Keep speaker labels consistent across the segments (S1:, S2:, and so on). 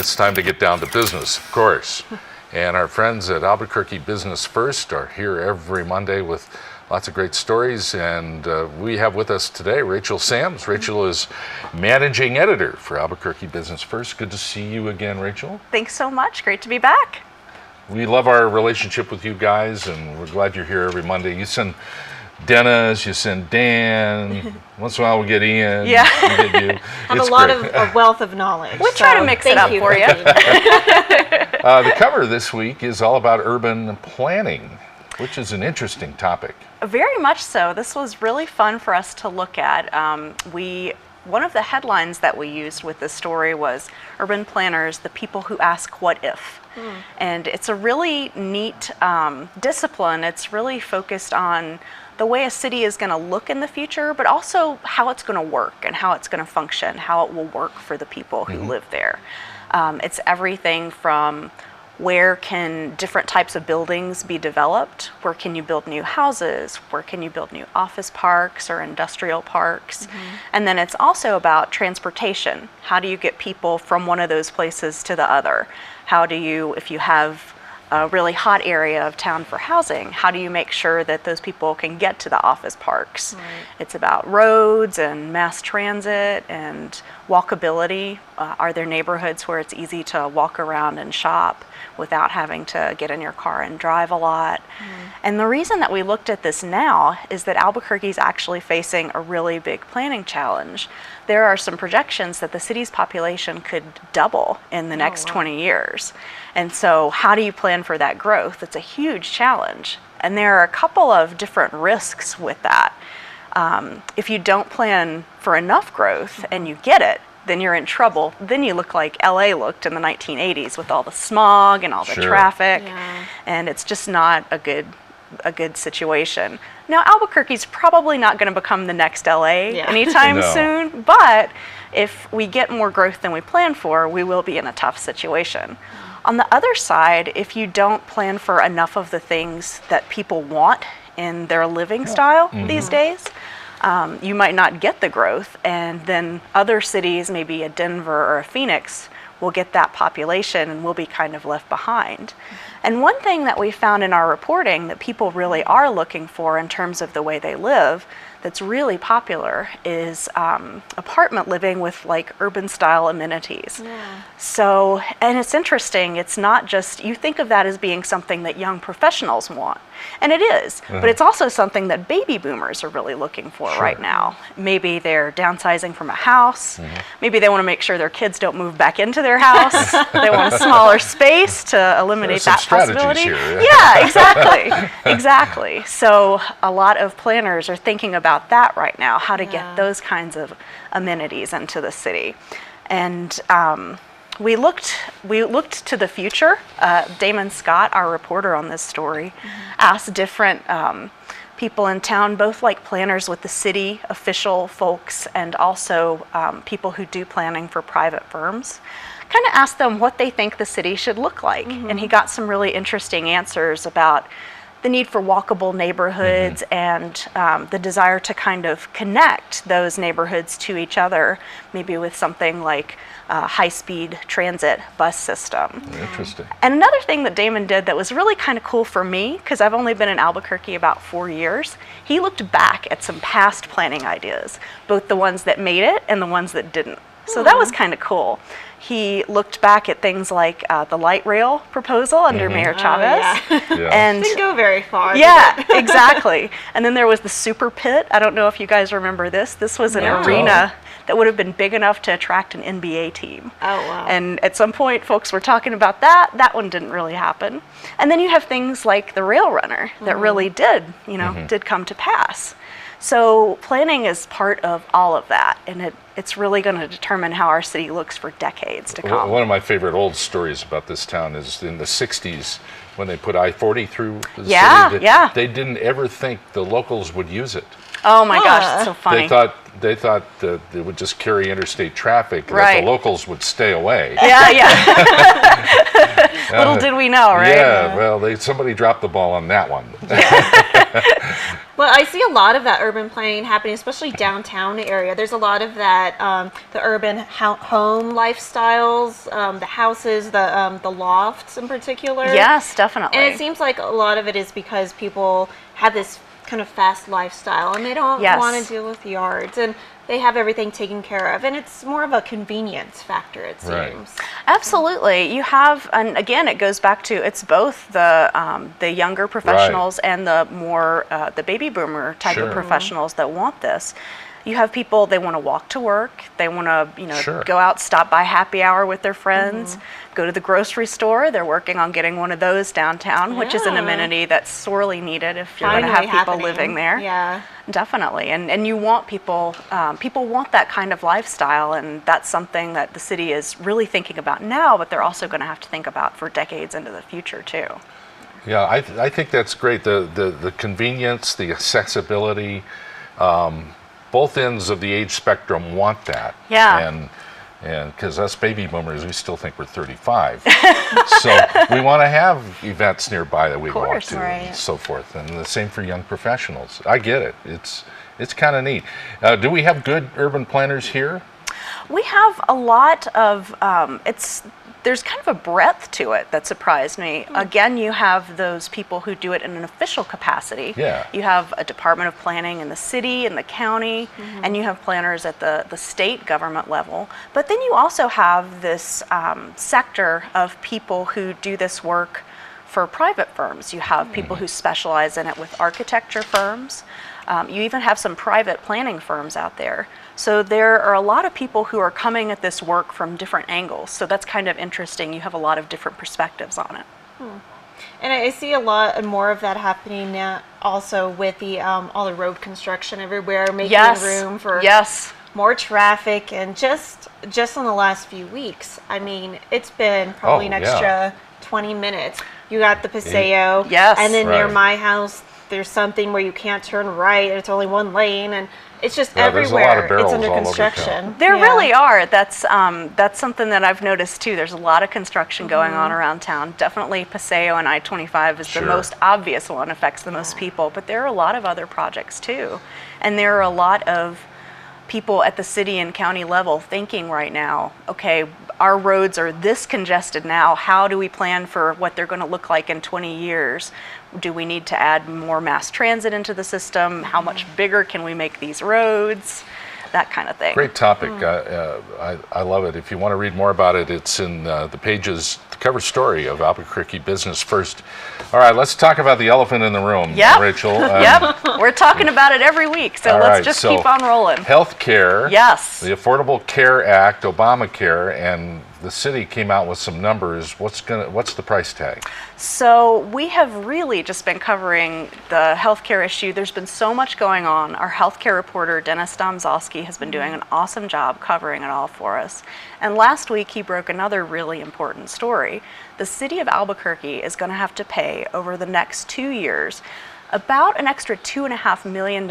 S1: It's time to get down to business, of course. And our friends at Albuquerque Business First are here every Monday with lots of great stories. And we have with us today Rachel Sams. Rachel is managing editor for Albuquerque Business First. Good to see you again, Rachel.
S2: Thanks so much. Great to be back.
S1: We love our relationship with you guys, and we're glad you're here every Monday. You send Dennis, you send Dan. Once in a while we get Ian.
S2: Yeah.
S1: We get you.
S3: Have a lot of a wealth of knowledge.
S2: We try to mix it up for you.
S1: The cover this week is all about urban planning, which is an interesting topic.
S2: Very much so. This was really fun for us to look at. One of the headlines that we used with this story was Urban Planners, the people who ask what if. And it's a really neat discipline. It's really focused on the way a city is going to look in the future, but also how it's going to work and how it's going to function, how it will work for the people who live there. It's everything from where can different types of buildings be developed? Where can you build new houses? Where can you build new office parks or industrial parks? And then it's also about transportation. How do you get people from one of those places to the other? How do you, if you have a really hot area of town for housing, how do you make sure that those people can get to the office parks? It's about roads and mass transit and walkability. Are there neighborhoods where it's easy to walk around and shop without having to get in your car and drive a lot? And the reason that we looked at this now is that Albuquerque is actually facing a really big planning challenge. There are some projections that the city's population could double in the next 20 years. And so how do you plan for that growth? It's a huge challenge. And there are a couple of different risks with that. If you don't plan for enough growth and you get it, then you're in trouble. Then you look like LA looked in the 1980s with all the smog and all the traffic. And it's just not a good situation. Now, Albuquerque's probably not going to become the next LA anytime soon, but if we get more growth than we plan for, we will be in a tough situation. On the other side, if you don't plan for enough of the things that people want in their living style these days, you might not get the growth, and then other cities, maybe a Denver or a Phoenix, will get that population and we'll be kind of left behind. And one thing that we found in our reporting that people really are looking for in terms of the way they live that's really popular is apartment living with like urban style amenities. So, and it's interesting, it's not just, you think of that as being something that young professionals want. And it is, but it's also something that baby boomers are really looking for right now. Maybe they're downsizing from a house. Maybe they want to make sure their kids don't move back into their house. They want a smaller space to eliminate that possibility.
S1: Here,
S2: yeah, exactly. Exactly. So a lot of planners are thinking about that right now, how to get those kinds of amenities into the city. And we looked to the future. Damon Scott, our reporter on this story, asked different people in town, both like planners with the city, official folks, and also people who do planning for private firms, kind of asked them what they think the city should look like. And he got some really interesting answers about the need for walkable neighborhoods and the desire to kind of connect those neighborhoods to each other, maybe with something like a high-speed transit bus system.
S1: Interesting.
S2: And another thing that Damon did that was really kind of cool for me, because I've only been in Albuquerque about 4 years, he looked back at some past planning ideas, both the ones that made it and the ones that didn't. So that was kind of cool. He looked back at things like the light rail proposal under Mayor Chavez.
S3: And didn't go very far.
S2: Yeah, exactly. And then there was the super pit. I don't know if you guys remember this. This was an arena that would have been big enough to attract an NBA team. And at some point, folks were talking about that. That one didn't really happen. And then you have things like the rail runner that really did, did come to pass. So planning is part of all of that, and it's really going to determine how our city looks for decades to come.
S1: One of my favorite old stories about this town is in the 60s when they put I-40 through the city. They didn't ever think the locals would use it.
S2: Oh my gosh, it's so funny.
S1: They thought that it would just carry interstate traffic, that the locals would stay away. Little did we know, right? Yeah, well, somebody dropped the ball on that one.
S3: Well, I see a lot of that urban planning happening, especially downtown area. There's a lot of that, the urban home lifestyles, the houses, the lofts in particular.
S2: Yes, definitely.
S3: And it seems like a lot of it is because people have this kind of fast lifestyle and they don't want to deal with yards, and they have everything taken care of, and it's more of a convenience factor, it seems.
S1: Right.
S2: Absolutely. You have, and again, it goes back to, it's both the younger professionals and the more the baby boomer type of professionals that want this. You have people, they want to walk to work, they want to, go out, stop by happy hour with their friends, go to the grocery store. They're working on getting one of those downtown, which is an amenity that's sorely needed if you're going to have people living there.
S3: Yeah.
S2: Definitely. And you want people want that kind of lifestyle, and that's something that the city is really thinking about now, but they're also going to have to think about for decades into the future too.
S1: Yeah, I think that's great. The convenience, the accessibility, both ends of the age spectrum want that.
S2: Yeah.
S1: And because us baby boomers, we still think we're 35. So we want to have events nearby that we walk to and so forth. And the same for young professionals. I get it. It's kind of neat. Do we have good urban planners here?
S2: We have a lot of, there's kind of a breadth to it that surprised me. Again, you have those people who do it in an official capacity.
S1: Yeah.
S2: You have a Department of Planning in the city, in the county, and you have planners at the state government level. But then you also have this sector of people who do this work for private firms. You have people who specialize in it with architecture firms. You even have some private planning firms out there. So there are a lot of people who are coming at this work from different angles. So that's kind of interesting. You have a lot of different perspectives on it.
S3: And I see a lot more of that happening now also with the all the road construction everywhere, making room for more traffic. And just in the last few weeks, I mean, it's been probably an extra 20 minutes. You got the Paseo, and then near my house, there's something where you can't turn right, and it's only one lane, and it's just everywhere. It's under construction.
S2: There really are. That's something that I've noticed too. There's a lot of construction going on around town. Definitely Paseo and I-25 is the most obvious one, affects the most people, but there are a lot of other projects too. And there are a lot of people at the city and county level thinking right now, okay, our roads are this congested now. How do we plan for what they're going to look like in 20 years? Do we need to add more mass transit into the system? How much bigger can we make these roads? That kind of thing.
S1: Great topic. I love it. If you want to read more about it, it's in the pages, the cover story of Albuquerque Business First. All right, let's talk about the elephant in the room, Rachel.
S2: We're talking about it every week, so let's just keep on rolling.
S1: Healthcare.
S2: Yes.
S1: The Affordable Care Act, Obamacare, and the city came out with some numbers. What's the price tag?
S2: So we have really just been covering the healthcare issue. There's been so much going on. Our healthcare reporter, Dennis Domzalski, has been doing an awesome job covering it all for us. And last week he broke another really important story. The city of Albuquerque is going to have to pay over the next 2 years about an extra $2.5 million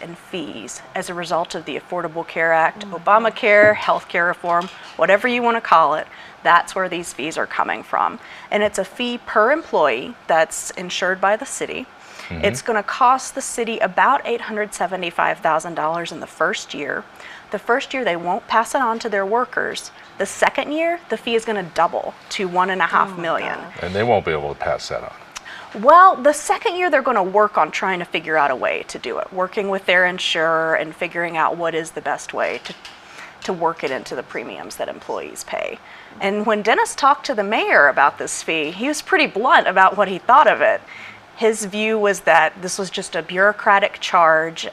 S2: in fees as a result of the Affordable Care Act, Obamacare, healthcare reform, whatever you want to call it. That's where these fees are coming from. And it's a fee per employee that's insured by the city. It's going to cost the city about $875,000 in the first year. The first year they won't pass it on to their workers. The second year, the fee is going to double to $1.5 million.
S1: And they won't be able to pass that on.
S2: Well, the second year they're going to work on trying to figure out a way to do it, working with their insurer and figuring out what is the best way to work it into the premiums that employees pay. And when Dennis talked to the mayor about this fee, he was pretty blunt about what he thought of it. His view was that this was just a bureaucratic charge.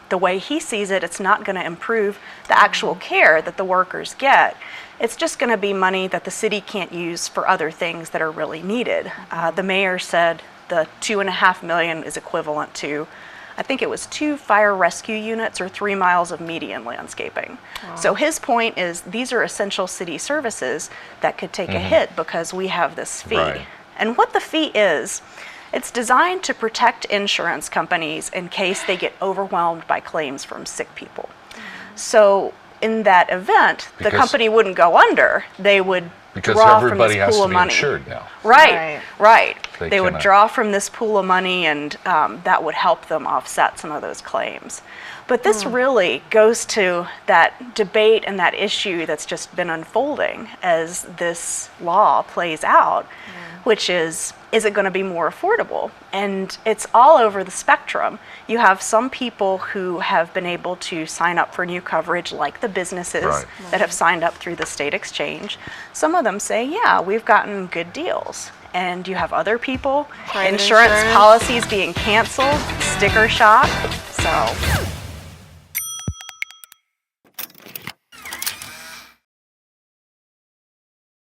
S2: The way he sees it, it's not going to improve the actual care that the workers get. It's just going to be money that the city can't use for other things that are really needed. The mayor said the $2.5 million is equivalent to, I think it was 2 fire rescue units or 3 miles of median landscaping. So his point is these are essential city services that could take a hit because we have this fee. And what the fee is, it's designed to protect insurance companies in case they get overwhelmed by claims from sick people. So in that event, the company wouldn't go under. They would draw from this pool of money.
S1: Because everybody has to be insured now.
S2: Right. they would draw from this pool of money, and that would help them offset some of those claims. But this really goes to that debate and that issue that's just been unfolding as this law plays out, which is it going to be more affordable? And it's all over the spectrum. You have some people who have been able to sign up for new coverage, like the businesses that have signed up through the state exchange. Some of them say, yeah, we've gotten good deals. And you have other people, insurance policies being canceled, sticker shock. So